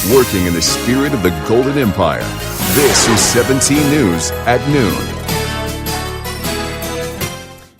working in the spirit of the Golden Empire. This is 17 News at noon.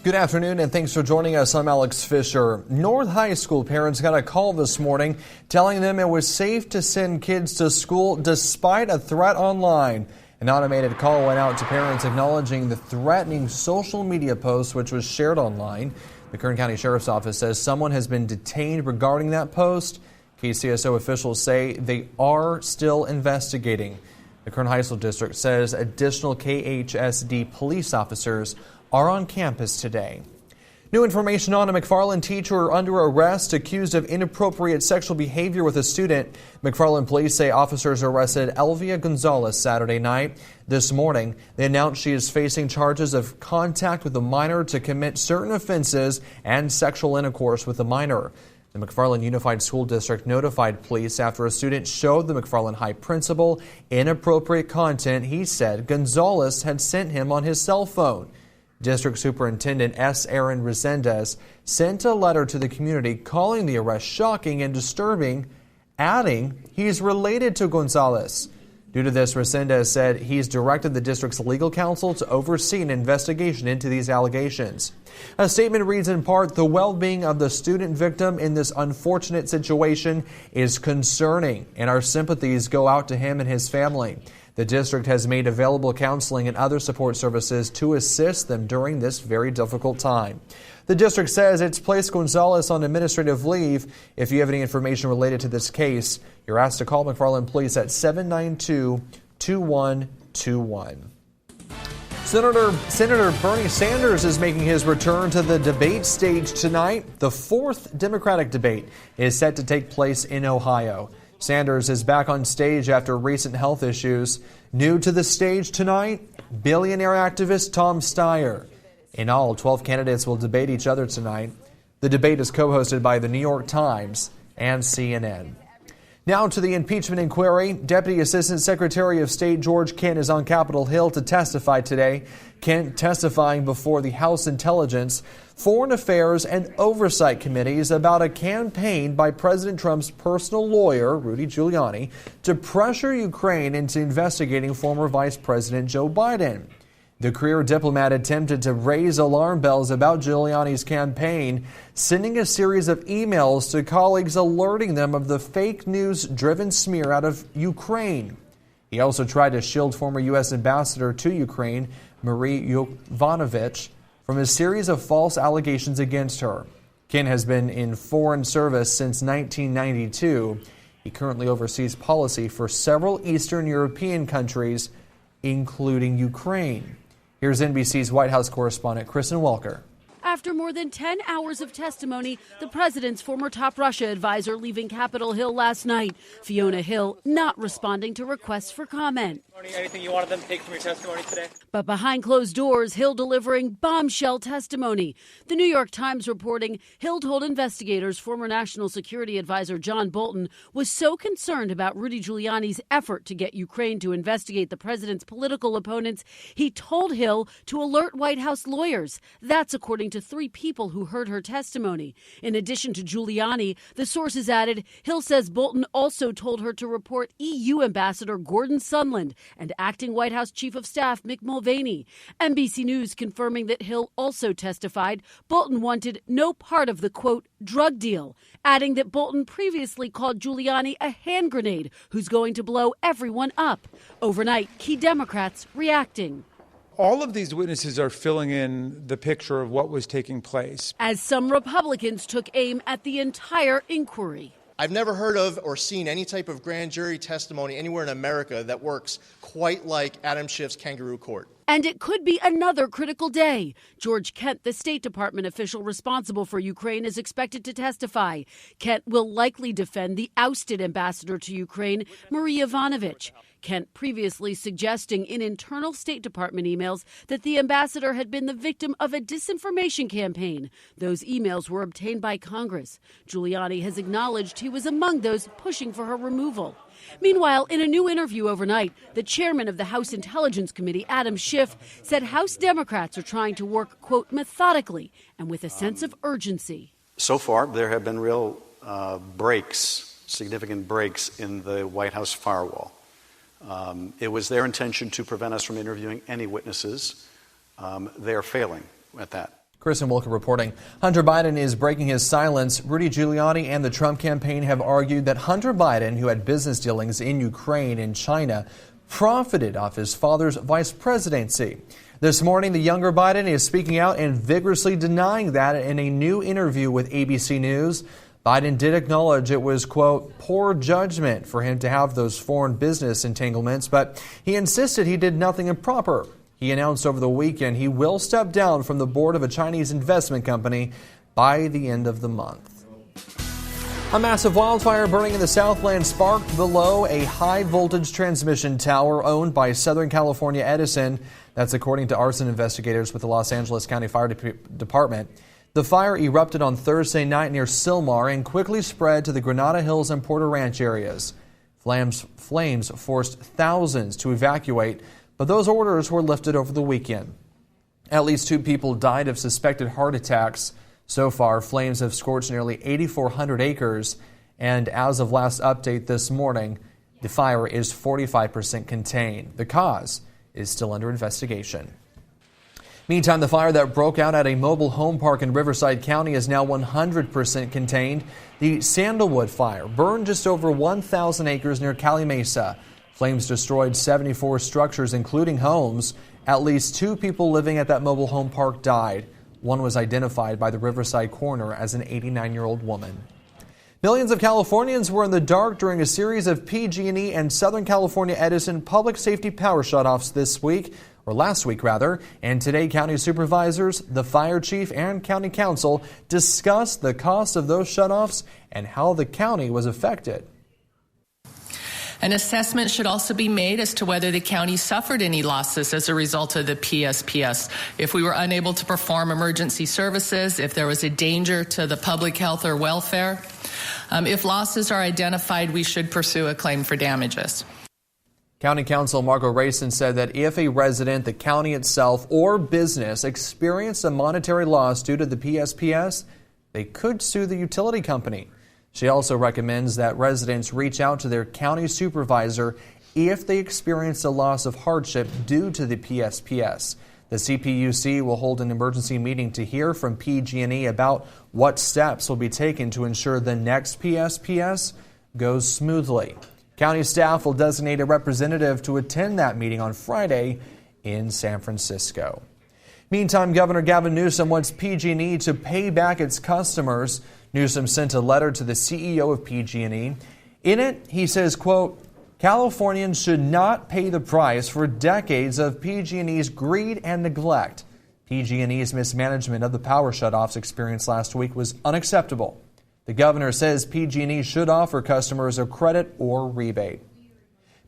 Good afternoon and thanks for joining us. I'm Alex Fisher. North High School parents got a call this morning telling them it was safe to send kids to school despite a threat online. An automated call went out to parents acknowledging the threatening social media post which was shared online. The Kern County Sheriff's Office says someone has been detained regarding that post. KCSO officials say they are still investigating. The Kern High School District says additional KHSD police officers are on campus today. New information on a McFarland teacher under arrest accused of inappropriate sexual behavior with a student. McFarland police say officers arrested Elvia Gonzalez Saturday night. This morning, they announced she is facing charges of contact with a minor to commit certain offenses and sexual intercourse with a minor. The McFarland Unified School District notified police after a student showed the McFarland High principal inappropriate content he said Gonzalez had sent him on his cell phone. District Superintendent S. Aaron Resendez sent a letter to the community calling the arrest shocking and disturbing, adding he's related to Gonzalez. Due to this, Resendez said he's directed the district's legal counsel to oversee an investigation into these allegations. A statement reads in part, the well-being of the student victim in this unfortunate situation is concerning, and our sympathies go out to him and his family. The district has made available counseling and other support services to assist them during this very difficult time. The district says it's placed Gonzalez on administrative leave. If you have any information related to this case, you're asked to call McFarland Police at 792-2121. Senator Bernie Sanders is making his return to the debate stage tonight. The fourth Democratic debate is set to take place in Ohio. Sanders is back on stage after recent health issues. New to the stage tonight, billionaire activist Tom Steyer. In all, 12 candidates will debate each other tonight. The debate is co-hosted by the New York Times and CNN. Now to the impeachment inquiry. Deputy Assistant Secretary of State George Kent is on Capitol Hill to testify today. Kent testifying before the House Intelligence, Foreign Affairs, and Oversight Committees about a campaign by President Trump's personal lawyer, Rudy Giuliani, to pressure Ukraine into investigating former Vice President Joe Biden. The career diplomat attempted to raise alarm bells about Giuliani's campaign, sending a series of emails to colleagues alerting them of the fake news-driven smear out of Ukraine. He also tried to shield former U.S. ambassador to Ukraine, Marie Yovanovitch, from a series of false allegations against her. Kent has been in foreign service since 1992. He currently oversees policy for several Eastern European countries, including Ukraine. Here's NBC's White House correspondent Kristen Welker. After more than 10 hours of testimony, the president's former top Russia advisor leaving Capitol Hill last night, Fiona Hill, not responding to requests for comment. Anything you wanted them to take from your testimony today? But behind closed doors, Hill delivering bombshell testimony. The New York Times reporting Hill told investigators former National Security Advisor John Bolton was so concerned about Rudy Giuliani's effort to get Ukraine to investigate the president's political opponents, he told Hill to alert White House lawyers. That's according to 3 people who heard her testimony. In addition to Giuliani, the sources added, Hill says Bolton also told her to report EU Ambassador Gordon Sondland and acting White House Chief of Staff Mick Mulvaney. NBC News confirming that Hill also testified Bolton wanted no part of the, quote, drug deal, adding that Bolton previously called Giuliani a hand grenade who's going to blow everyone up. Overnight, key Democrats reacting. All of these witnesses are filling in the picture of what was taking place. As some Republicans took aim at the entire inquiry. I've never heard of or seen any type of grand jury testimony anywhere in America that works quite like Adam Schiff's kangaroo court. And it could be another critical day. George Kent, the State Department official responsible for Ukraine, is expected to testify. Kent will likely defend the ousted ambassador to Ukraine, Marie Yovanovitch. Kent previously suggesting in internal State Department emails that the ambassador had been the victim of a disinformation campaign. Those emails were obtained by Congress. Giuliani has acknowledged he was among those pushing for her removal. Meanwhile, in a new interview overnight, the chairman of the House Intelligence Committee, Adam Schiff, said House Democrats are trying to work, quote, methodically and with a sense of urgency. So far, there have been real breaks significant breaks in the White House firewall. It was their intention to prevent us from interviewing any witnesses. They are failing at that. Kristen Wilker reporting. Hunter Biden is breaking his silence. Rudy Giuliani and the Trump campaign have argued that Hunter Biden, who had business dealings in Ukraine and China, profited off his father's vice presidency. This morning, the younger Biden is speaking out and vigorously denying that in a new interview with ABC News. Biden did acknowledge it was, quote, poor judgment for him to have those foreign business entanglements, but he insisted he did nothing improper. He announced over the weekend he will step down from the board of a Chinese investment company by the end of the month. A massive wildfire burning in the Southland sparked below a high-voltage transmission tower owned by Southern California Edison. That's according to arson investigators with the Los Angeles County Fire Department. The fire erupted on Thursday night near Sylmar and quickly spread to the Granada Hills and Porter Ranch areas. Flames forced thousands to evacuate, but those orders were lifted over the weekend. At least 2 people died of suspected heart attacks. So far, flames have scorched nearly 8,400 acres, and as of last update this morning, the fire is 45% contained. The cause is still under investigation. Meantime, the fire that broke out at a mobile home park in Riverside County is now 100% contained. The Sandalwood fire burned just over 1,000 acres near Cali Mesa. Flames destroyed 74 structures, including homes. At least 2 people living at that mobile home park died. One was identified by the Riverside coroner as an 89-year-old woman. Millions of Californians were in the dark during a series of PG&E and Southern California Edison public safety power shutoffs last week, and today county supervisors, the fire chief, and county council discussed the cost of those shutoffs and how the county was affected. An assessment should also be made as to whether the county suffered any losses as a result of the PSPS. If we were unable to perform emergency services, if there was a danger to the public health or welfare. If losses are identified, we should pursue a claim for damages. County Counsel Margo Rayson said that if a resident, the county itself, or business experienced a monetary loss due to the PSPS, they could sue the utility company. She also recommends that residents reach out to their county supervisor if they experience a loss of hardship due to the PSPS. The CPUC will hold an emergency meeting to hear from PG&E about what steps will be taken to ensure the next PSPS goes smoothly. County staff will designate a representative to attend that meeting on Friday in San Francisco. Meantime, Governor Gavin Newsom wants PG&E to pay back its customers. Newsom sent a letter to the CEO of PG&E. In it, he says, quote, Californians should not pay the price for decades of PG&E's greed and neglect. PG&E's mismanagement of the power shutoffs experienced last week was unacceptable. The governor says PG&E should offer customers a credit or rebate.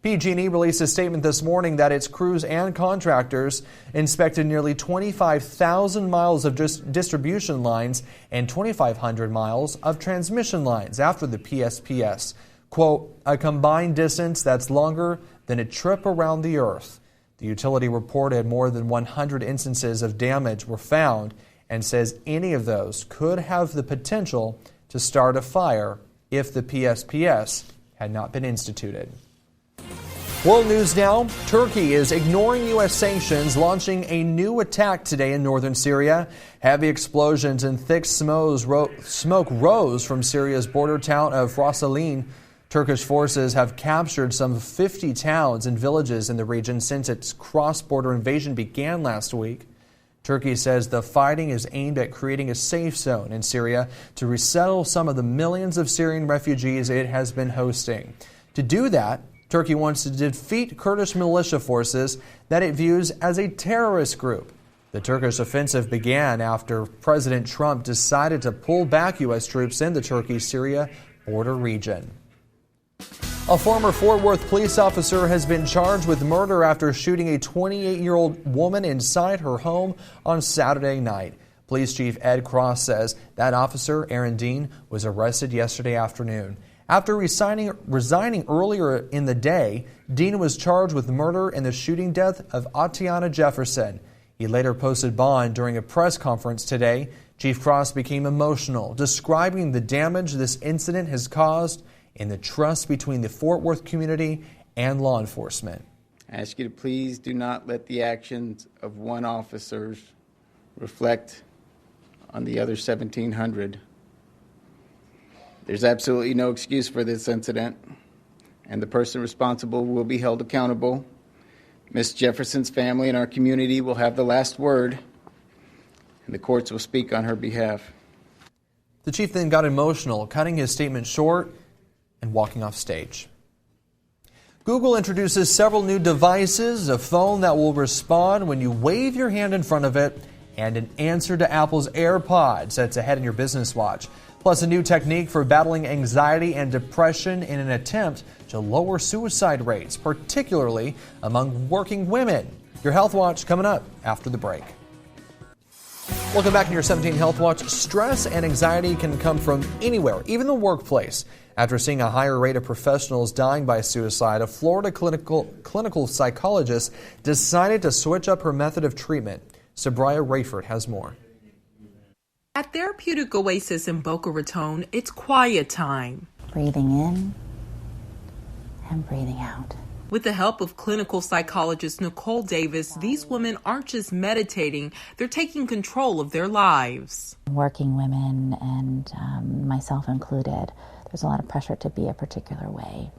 PG&E released a statement this morning that its crews and contractors inspected nearly 25,000 miles of distribution lines and 2,500 miles of transmission lines after the PSPS. Quote, a combined distance that's longer than a trip around the earth. The utility reported more than 100 instances of damage were found and says any of those could have the potential to start a fire if the PSPS had not been instituted. World news now. Turkey is ignoring U.S. sanctions, launching a new attack today in northern Syria. Heavy explosions and thick smoke rose from Syria's border town of Rosaline. Turkish forces have captured some 50 towns and villages in the region since its cross-border invasion began last week. Turkey says the fighting is aimed at creating a safe zone in Syria to resettle some of the millions of Syrian refugees it has been hosting. To do that, Turkey wants to defeat Kurdish militia forces that it views as a terrorist group. The Turkish offensive began after President Trump decided to pull back U.S. troops in the Turkey-Syria border region. A former Fort Worth police officer has been charged with murder after shooting a 28-year-old woman inside her home on Saturday night. Police Chief Ed Cross says that officer, Aaron Dean, was arrested yesterday afternoon. After resigning earlier in the day, Dean was charged with murder in the shooting death of Atiana Jefferson. He later posted bond during a press conference today. Chief Cross became emotional, describing the damage this incident has caused and the trust between the Fort Worth community and law enforcement. I ask you to please do not let the actions of one officer reflect on the other 1,700. There's absolutely no excuse for this incident, and the person responsible will be held accountable. Ms. Jefferson's family and our community will have the last word, and the courts will speak on her behalf. The chief then got emotional, cutting his statement short and walking off stage. Google introduces several new devices, a phone that will respond when you wave your hand in front of it, and an answer to Apple's AirPods that's ahead in your business watch. Plus a new technique for battling anxiety and depression in an attempt to lower suicide rates, particularly among working women. Your Health Watch coming up after the break. Welcome back to your 17 Health Watch. Stress and anxiety can come from anywhere, even the workplace. After seeing a higher rate of professionals dying by suicide, a Florida clinical psychologist decided to switch up her method of treatment. Sabrina Rayford has more. At Therapeutic Oasis in Boca Raton, it's quiet time. Breathing in and breathing out. With the help of clinical psychologist Nicole Davis, these women aren't just meditating, they're taking control of their lives. Working women, and myself included, there's a lot of pressure to be a particular way.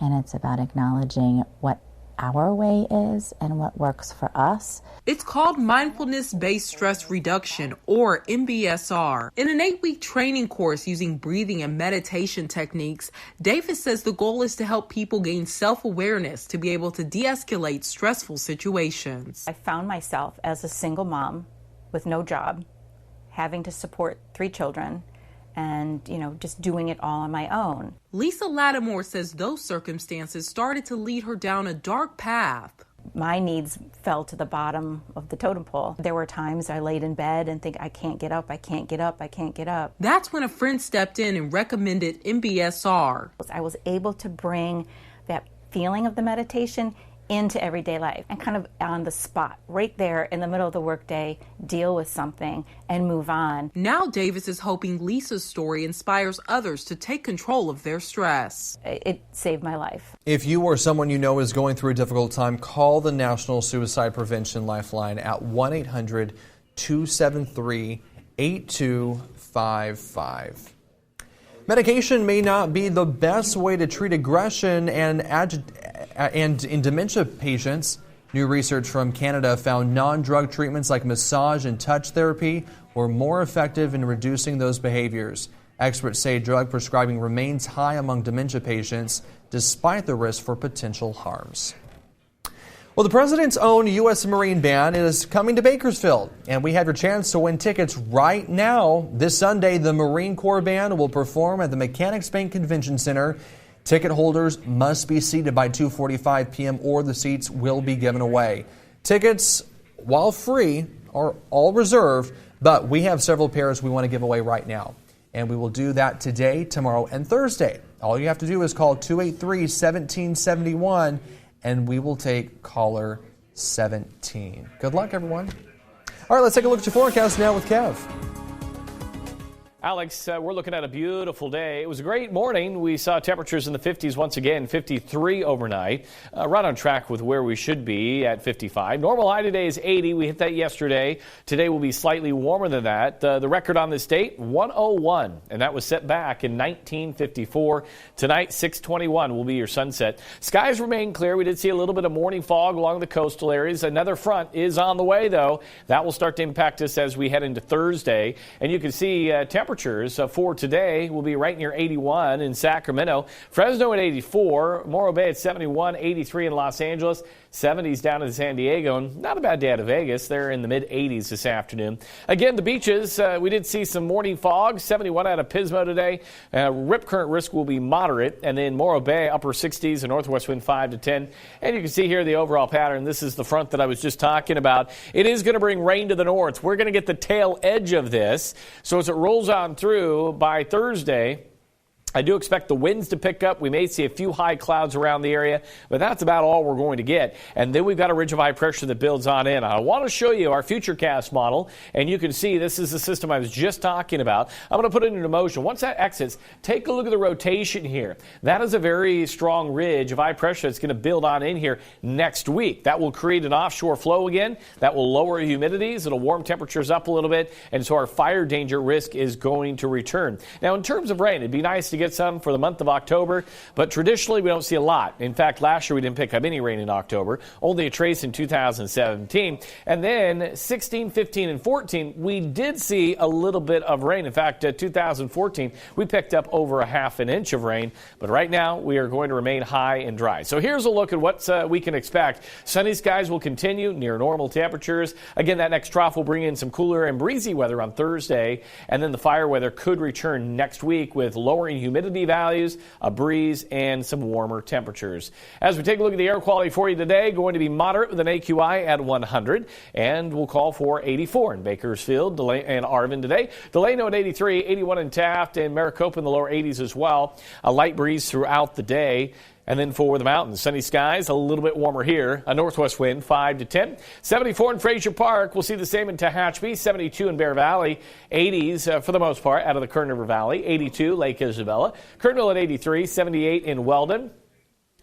And it's about acknowledging what our way is and what works for us. It's called Mindfulness-Based Stress Reduction, or MBSR. In an 8-week training course using breathing and meditation techniques, Davis says the goal is to help people gain self-awareness to be able to de-escalate stressful situations. I found myself as a single mom with no job, having to support 3 children, and, just doing it all on my own. Lisa Lattimore says those circumstances started to lead her down a dark path. My needs fell to the bottom of the totem pole. There were times I laid in bed and think, I can't get up, I can't get up, I can't get up. That's when a friend stepped in and recommended MBSR. I was able to bring that feeling of the meditation into everyday life and kind of on the spot, right there in the middle of the workday, deal with something and move on. Now Davis is hoping Lisa's story inspires others to take control of their stress. It saved my life. If you or someone you know is going through a difficult time, call the National Suicide Prevention Lifeline at 1-800-273-8255. Medication may not be the best way to treat aggression and in dementia patients. New research from Canada found non-drug treatments like massage and touch therapy were more effective in reducing those behaviors. Experts say drug prescribing remains high among dementia patients despite the risk for potential harms. Well, the president's own U.S. Marine Band is coming to Bakersfield, and we have your chance to win tickets right now. This Sunday, the Marine Corps Band will perform at the Mechanics Bank Convention Center. Ticket holders must be seated by 2:45 p.m. or the seats will be given away. Tickets, while free, are all reserved, but we have several pairs we want to give away right now. And we will do that today, tomorrow, and Thursday. All you have to do is call 283-1771, and we will take caller 17. Good luck, everyone. All right, let's take a look at your forecast now with Kev. Alex, we're looking at a beautiful day. It was a great morning. We saw temperatures in the 50s once again, 53 overnight. Right on track with where we should be at 55. Normal high today is 80. We hit that yesterday. Today will be slightly warmer than that. The record on this date, 101, and that was set back in 1954. Tonight, 6:21 will be your sunset. Skies remain clear. We did see a little bit of morning fog along the coastal areas. Another front is on the way, though. That will start to impact us as we head into Thursday. And you can see temperatures for today will be right near 81 in Sacramento, Fresno at 84, Morro Bay at 71, 83 in Los Angeles, 70s down in San Diego, and not a bad day out of Vegas. They're in the mid-80s this afternoon. Again, the beaches, we did see some morning fog, 71 out of Pismo today. Rip current risk will be moderate, and then Morro Bay, upper 60s, a northwest wind 5 to 10. And you can see here the overall pattern. This is the front that I was just talking about. It is going to bring rain to the north. We're going to get the tail edge of this. So as it rolls on through by Thursday, I do expect the winds to pick up. We may see a few high clouds around the area, but that's about all we're going to get. And then we've got a ridge of high pressure that builds on in. I want to show you our futurecast model, and you can see this is the system I was just talking about. I'm going to put it into motion. Once that exits, take a look at the rotation here. That is a very strong ridge of high pressure that's going to build on in here next week. That will create an offshore flow again. That will lower humidities. It'll warm temperatures up a little bit, and so our fire danger risk is going to return. Now, in terms of rain, it'd be nice to get some for the month of October, but traditionally we don't see a lot. In fact, last year we didn't pick up any rain in October, only a trace in 2017. And then 16, 15, and 14, we did see a little bit of rain. In fact, 2014, we picked up over a half an inch of rain, but right now we are going to remain high and dry. So here's a look at what we can expect. Sunny skies will continue near normal temperatures. Again, that next trough will bring in some cooler and breezy weather on Thursday, and then the fire weather could return next week with lowering humidity values, a breeze, and some warmer temperatures. As we take a look at the air quality for you today, going to be moderate with an AQI at 100, and we'll call for 84 in Bakersfield and Arvin today. Delano at 83, 81 in Taft, and Maricopa in the lower 80s as well. A light breeze throughout the day. And then for the mountains, sunny skies, a little bit warmer here. A northwest wind, 5 to 10. 74 in Frazier Park. We'll see the same in Tehachapi. 72 in Bear Valley. 80s for the most part out of the Kern River Valley. 82 Lake Isabella. Kernville at 83. 78 in Weldon.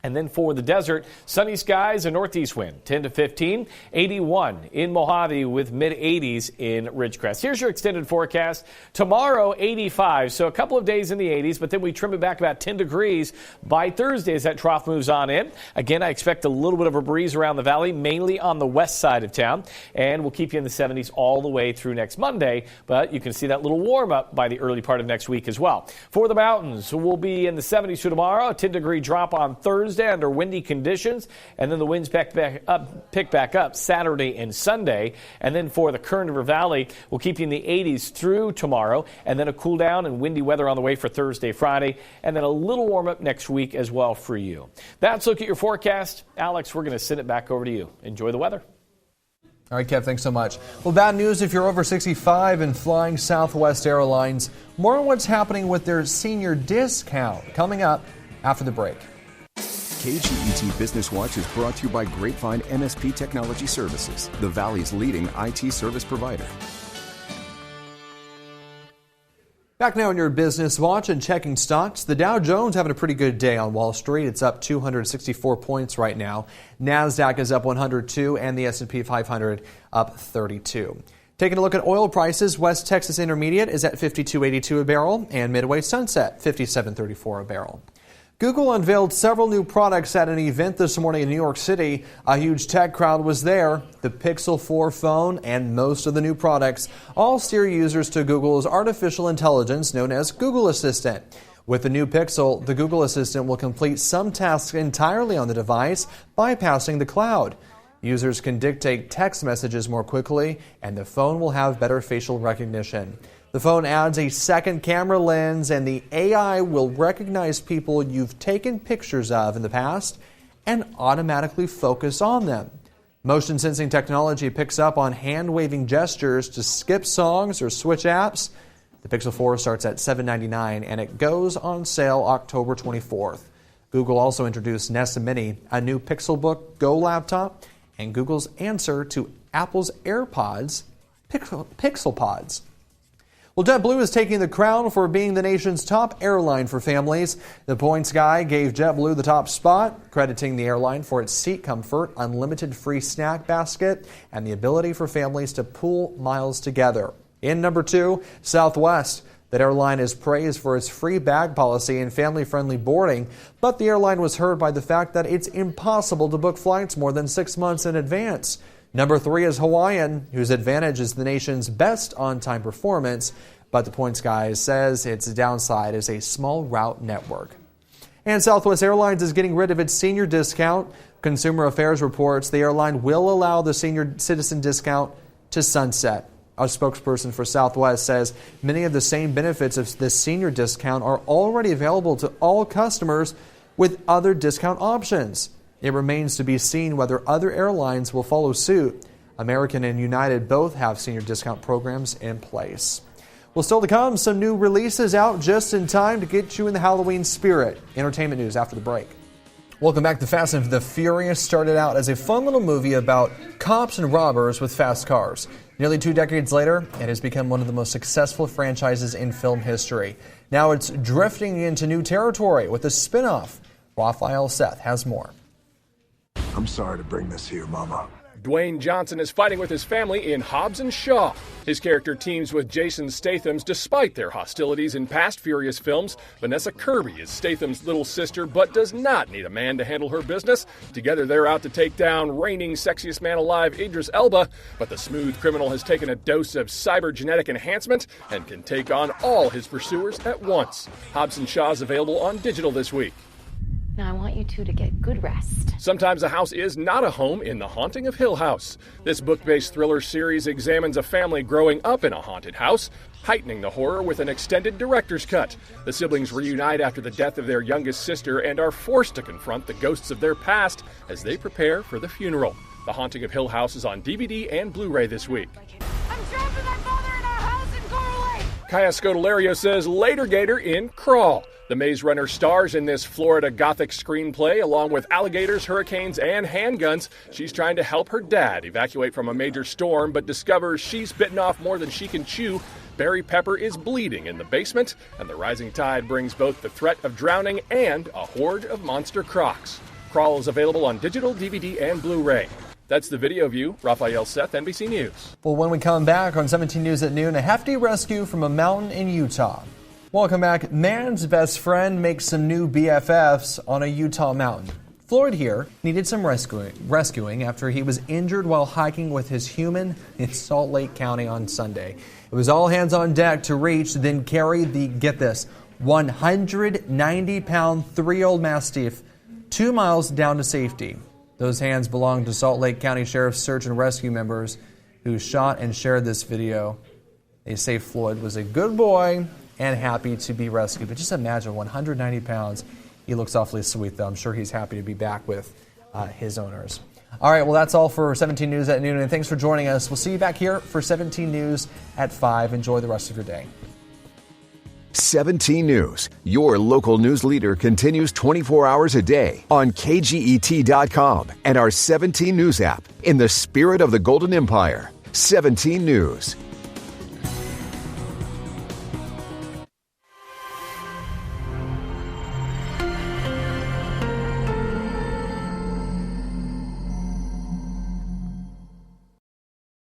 And then for the desert, sunny skies, a northeast wind, 10 to 15, 81 in Mojave with mid-80s in Ridgecrest. Here's your extended forecast. Tomorrow, 85, so a couple of days in the 80s, but then we trim it back about 10 degrees by Thursday as that trough moves on in. Again, I expect a little bit of a breeze around the valley, mainly on the west side of town, and we'll keep you in the 70s all the way through next Monday, but you can see that little warm-up by the early part of next week as well. For the mountains, we'll be in the 70s for tomorrow, a 10-degree drop on Thursday under windy conditions, and then the winds pick back up Saturday and Sunday. And then for the Kern River Valley, we'll keep you in the 80s through tomorrow, and then a cool down and windy weather on the way for Thursday, Friday, and then a little warm up next week as well for you. That's a look at your forecast. Alex, we're going to send it back over to you. Enjoy the weather. All right, Kev, thanks so much. Well, bad news if you're over 65 and flying Southwest Airlines. More on what's happening with their senior discount coming up after the break. KGET Business Watch is brought to you by Grapevine MSP Technology Services, the Valley's leading IT service provider. Back now in your Business Watch and checking stocks. The Dow Jones having a pretty good day on Wall Street. It's up 264 points right now. NASDAQ is up 102 and the S&P 500 up 32. Taking a look at oil prices, West Texas Intermediate is at $52.82 a barrel and Midway Sunset $57.34 a barrel. Google unveiled several new products at an event this morning in New York City. A huge tech crowd was there. The Pixel 4 phone and most of the new products all steer users to Google's artificial intelligence known as Google Assistant. With the new Pixel, the Google Assistant will complete some tasks entirely on the device, bypassing the cloud. Users can dictate text messages more quickly, and the phone will have better facial recognition. The phone adds a second camera lens, and the AI will recognize people you've taken pictures of in the past and automatically focus on them. Motion sensing technology picks up on hand-waving gestures to skip songs or switch apps. The Pixel 4 starts at $799 and it goes on sale October 24th. Google also introduced Nest Mini, a new Pixelbook Go laptop, and Google's answer to Apple's AirPods, Pixel Pods. Well, JetBlue is taking the crown for being the nation's top airline for families. The Points Guy gave JetBlue the top spot, crediting the airline for its seat comfort, unlimited free snack basket, and the ability for families to pool miles together. In number 2, Southwest. That airline is praised for its free bag policy and family-friendly boarding, but the airline was hurt by the fact that it's impossible to book flights more than 6 months in advance. Number 3 is Hawaiian, whose advantage is the nation's best on-time performance, but the Points Guy says its downside is a small route network. And Southwest Airlines is getting rid of its senior discount. Consumer Affairs reports the airline will allow the senior citizen discount to sunset. A spokesperson for Southwest says many of the same benefits of the senior discount are already available to all customers with other discount options. It remains to be seen whether other airlines will follow suit. American and United both have senior discount programs in place. Well, still to come, some new releases out just in time to get you in the Halloween spirit. Entertainment news after the break. Welcome back to Fast and the Furious. Started out as a fun little movie about cops and robbers with fast cars. Nearly 2 decades later, it has become one of the most successful franchises in film history. Now it's drifting into new territory with a spin-off. Raphael Seth has more. I'm sorry to bring this here, Mama. Dwayne Johnson is fighting with his family in Hobbs & Shaw. His character teams with Jason Statham's despite their hostilities in past Furious films. Vanessa Kirby is Statham's little sister, but does not need a man to handle her business. Together they're out to take down reigning sexiest man alive, Idris Elba. But the smooth criminal has taken a dose of cybergenetic enhancement and can take on all his pursuers at once. Hobbs & Shaw is available on digital this week. Now I want you two to get good rest. Sometimes a house is not a home in The Haunting of Hill House. This book-based thriller series examines a family growing up in a haunted house, heightening the horror with an extended director's cut. The siblings reunite after the death of their youngest sister and are forced to confront the ghosts of their past as they prepare for the funeral. The Haunting of Hill House is on DVD and Blu-ray this week. I'm trapped with my father in our house in Coral Lake. Kaya Scodelario says Later Gator in Crawl. The Maze Runner stars in this Florida Gothic screenplay. Along with alligators, hurricanes, and handguns, she's trying to help her dad evacuate from a major storm, but discovers she's bitten off more than she can chew. Barry Pepper is bleeding in the basement, and the rising tide brings both the threat of drowning and a horde of monster crocs. Crawl is available on digital, DVD, and Blu-ray. That's the video view. Raphael Seth, NBC News. Well, when we come back on 17 News at noon, a hefty rescue from a mountain in Utah. Welcome back. Man's best friend makes some new BFFs on a Utah mountain. Floyd here needed some rescuing after he was injured while hiking with his human in Salt Lake County on Sunday. It was all hands on deck to reach, then carry the, get this, 190-pound 3-year-old Mastiff 2 miles down to safety. Those hands belong to Salt Lake County Sheriff's search and rescue members who shot and shared this video. They say Floyd was a good boy and happy to be rescued. But just imagine, 190 pounds. He looks awfully sweet, though. I'm sure he's happy to be back with his owners. All right, well, that's all for 17 News at noon, and thanks for joining us. We'll see you back here for 17 News at 5. Enjoy the rest of your day. 17 News, your local news leader, continues 24 hours a day on KGET.com and our 17 News app. In the spirit of the Golden Empire, 17 News.